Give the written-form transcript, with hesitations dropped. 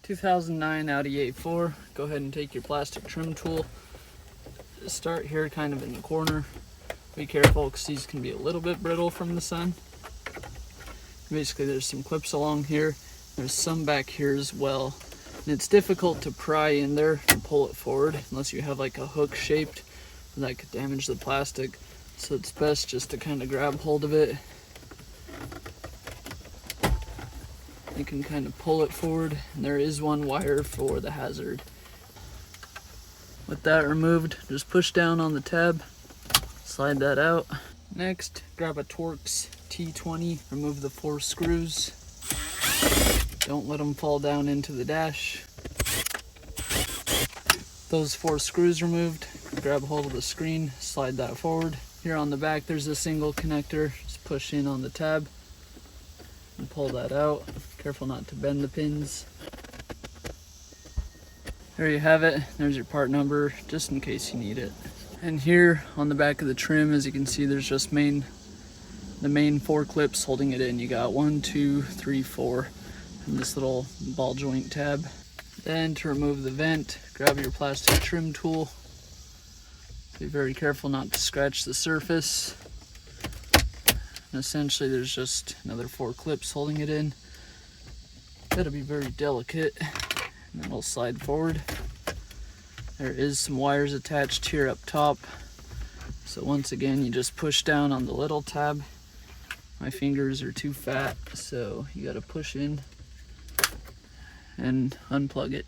2009 Audi A4. Go ahead and take your plastic trim tool. Start here kind of in the corner. Be careful because these can be a little bit brittle from the sun. Basically there's some clips along here. There's some back here as well. And it's difficult to pry in there and pull it forward unless you have like a hook shaped, and that could damage the plastic. So it's best just to kind of grab hold of it. You can kind of pull it forward, and there is one wire for the hazard. With that removed, just push down on the tab, slide that out. Next, grab a Torx T20, remove the 4 screws. Don't let them fall down into the dash. Those 4 screws removed, grab hold of the screen, slide that forward. Here on the back, there's a single connector. Just push in on the tab and pull that out. Careful not to bend the pins. There you have it. There's your part number, just in case you need it. And here on the back of the trim, as you can see, there's just the main 4 clips holding it in. You got 1, 2, 3, 4, and this little ball joint tab. Then to remove the vent, grab your plastic trim tool. Be very careful not to scratch the surface. And essentially there's just another 4 clips holding it in. Gotta be very delicate. And then we'll slide forward. There is some wires attached here up top. So once again, you just push down on the little tab. My fingers are too fat, so you gotta push in and unplug it.